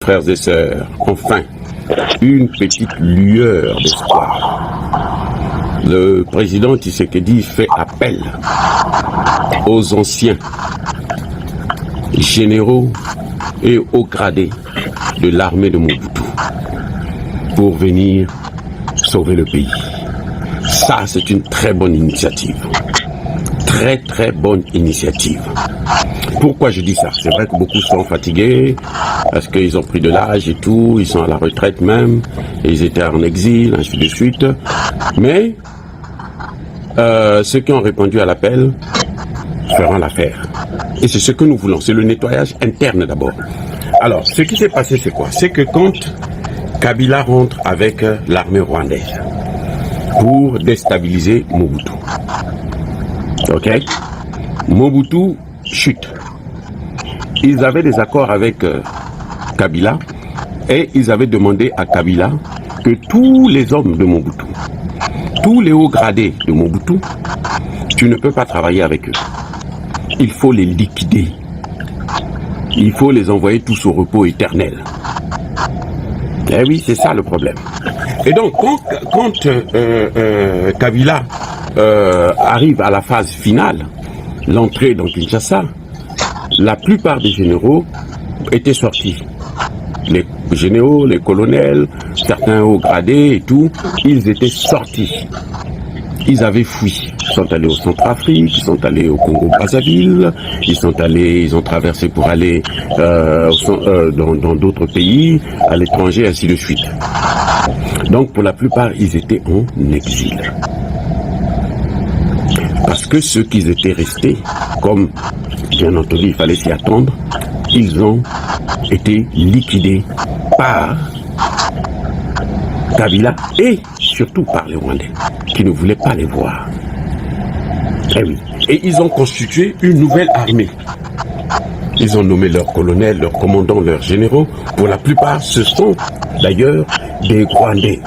frères et sœurs, enfin, une petite lueur d'espoir. Le président Tshisekedi fait appel aux anciens généraux et hauts gradés de l'armée de Mobutu pour venir sauver le pays. Ça, c'est une très bonne initiative. Très, très bonne initiative. Pourquoi je dis ça? C'est vrai que beaucoup sont fatigués, parce qu'ils ont pris de l'âge et tout, ils sont à la retraite même, et ils étaient en exil, ainsi de suite. Mais, ceux qui ont répondu à l'appel feront l'affaire. Et c'est ce que nous voulons, c'est le nettoyage interne d'abord. Alors, ce qui s'est passé, c'est quoi? C'est que quand Kabila rentre avec l'armée rwandaise pour déstabiliser Mobutu, ok? Mobutu chute. Ils avaient des accords avec Kabila et ils avaient demandé à Kabila que tous les hommes de Mobutu, tous les hauts gradés de Mobutu, tu ne peux pas travailler avec eux. Il faut les liquider. Il faut les envoyer tous au repos éternel. Eh oui, c'est ça le problème. Et donc, quand Kabila arrive à la phase finale, l'entrée dans Kinshasa, la plupart des généraux étaient sortis. Les généraux, les colonels, certains hauts gradés et tout, ils étaient sortis. Ils avaient fui. Ils sont allés au Centrafrique, ils sont allés au Congo-Brazzaville, ils ont traversé pour aller dans d'autres pays, à l'étranger, ainsi de suite. Donc pour la plupart, ils étaient en exil. Parce que ceux qui étaient restés, comme bien entendu il fallait s'y attendre, ils ont été liquidés par Kabila et surtout par les Rwandais, qui ne voulaient pas les voir. Eh oui. Et ils ont constitué une nouvelle armée. Ils ont nommé leurs colonels, leurs commandants, leurs généraux. Pour la plupart, ce sont d'ailleurs des Rwandais.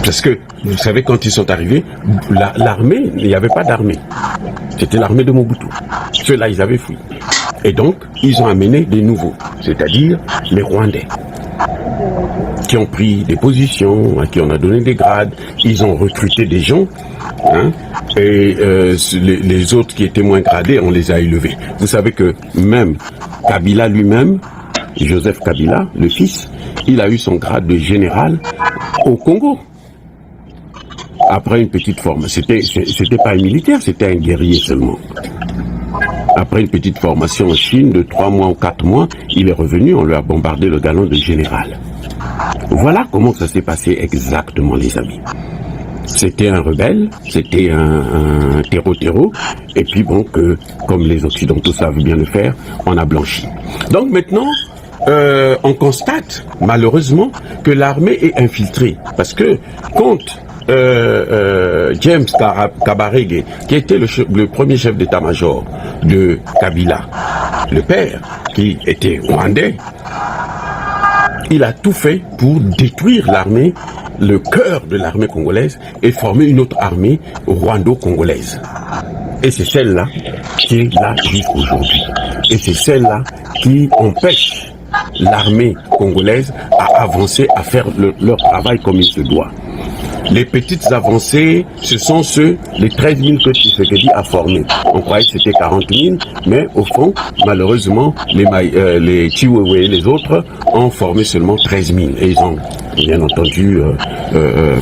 Parce que, vous savez, quand ils sont arrivés, l'armée, il n'y avait pas d'armée. C'était l'armée de Mobutu. Ceux-là, ils avaient fui. Et donc, ils ont amené des nouveaux, c'est-à-dire les Rwandais, qui ont pris des positions, à qui on a donné des grades. Ils ont recruté des gens, hein, et les autres qui étaient moins gradés, on les a élevés. Vous savez que même Kabila lui-même, Joseph Kabila, le fils, il a eu son grade de général au Congo. Après une petite formation, c'était pas un militaire, c'était un guerrier seulement. Après une petite formation en Chine de 3 mois ou 4 mois, il est revenu, on lui a bombardé le galon de général. Voilà comment ça s'est passé exactement, les amis. C'était un rebelle, c'était un terreau, et puis bon, comme les Occidentaux savent bien le faire, on a blanchi. Donc maintenant, on constate malheureusement que l'armée est infiltrée, parce que quand James Kabarege, qui était le premier chef d'état-major de Kabila, le père, qui était rwandais, il a tout fait pour détruire l'armée, le cœur de l'armée congolaise, et former une autre armée rwando-congolaise. Et c'est celle-là qui est là jusqu'aujourd'hui. Et c'est celle-là qui empêche l'armée congolaise à avancer, à faire leur travail comme il se doit. Les petites avancées, ce sont les 13 000 que Tshisekedi a formés. On croyait que c'était 40 000, mais au fond, malheureusement, les Chiwewe et les autres ont formé seulement 13 000. Et ils ont, bien entendu,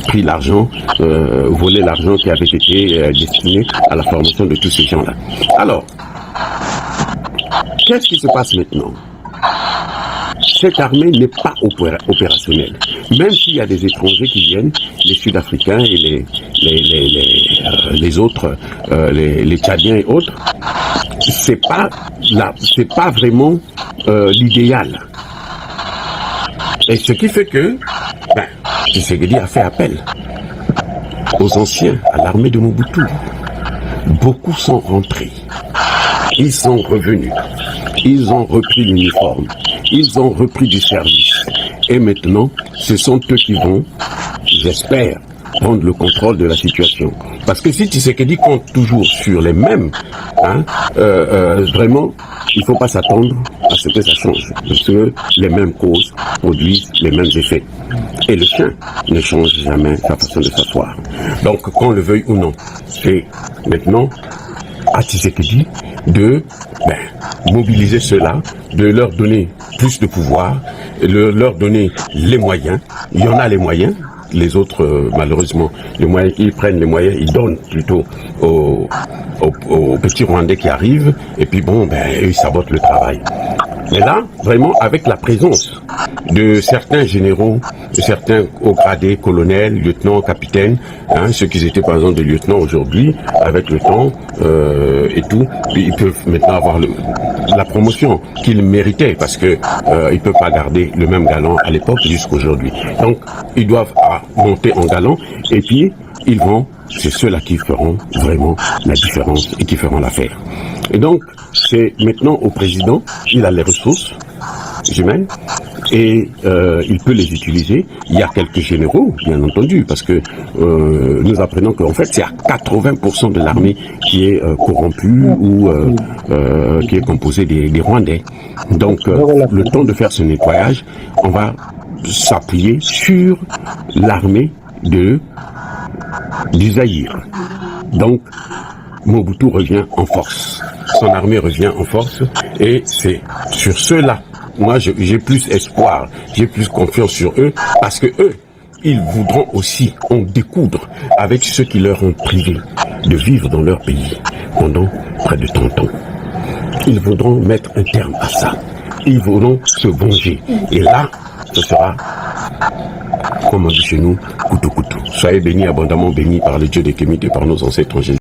pris l'argent, volé l'argent qui avait été destiné à la formation de tous ces gens-là. Alors, qu'est-ce qui se passe maintenant? Cette armée n'est pas opérationnelle. Même s'il y a des étrangers qui viennent, les Sud-Africains et les autres, les Tchadiens et autres, c'est pas vraiment l'idéal. Et ce qui fait que, Tshisekedi a fait appel aux anciens, à l'armée de Mobutu. Beaucoup sont rentrés. Ils sont revenus. Ils ont repris l'uniforme. Ils ont repris du service. Et maintenant, ce sont eux qui vont, j'espère, prendre le contrôle de la situation. Parce que si Tshisekedi compte toujours sur les mêmes, vraiment, il ne faut pas s'attendre à ce que ça change, parce que les mêmes causes produisent les mêmes effets. Et le chien ne change jamais sa façon de s'asseoir. Donc, qu'on le veuille ou non, c'est maintenant à Tshisekedi de mobiliser ceux-là, de leur donner plus de pouvoir, de leur donner les moyens. Il y en a les moyens. Les autres, malheureusement, les moyens, ils prennent les moyens, ils donnent plutôt aux petits Rwandais qui arrivent, et puis bon, eux, ils sabotent le travail. Mais là, vraiment, avec la présence de certains généraux, de certains hauts gradés, colonels, lieutenants, capitaines, ceux qui étaient par exemple des lieutenants aujourd'hui, avec le temps et tout, ils peuvent maintenant avoir la promotion qu'ils méritaient, parce que ils peuvent pas garder le même galant à l'époque jusqu'aujourd'hui. Donc, ils doivent monter en galant, et puis ils vont, c'est ceux-là qui feront vraiment la différence et qui feront l'affaire. Et donc, c'est maintenant au président, il a les ressources humaines et il peut les utiliser. Il y a quelques généraux, bien entendu, parce que nous apprenons qu'en fait, c'est à 80% de l'armée qui est corrompue ou qui est composée des Rwandais. Donc, le temps de faire ce nettoyage, on va s'appuyer sur l'armée du Zaïre. Donc, Mobutu revient en force. Son armée revient en force et c'est sur ceux-là, moi j'ai plus espoir, j'ai plus confiance sur eux, parce que eux, ils voudront aussi en découdre avec ceux qui leur ont privé de vivre dans leur pays pendant près de 30 ans. Ils voudront mettre un terme à ça. Ils voudront se venger. Et là, ce sera, comme on dit chez nous, couteau couteau. Soyez bénis, abondamment bénis par le Dieu des Kémites et par nos ancêtres en Jésus.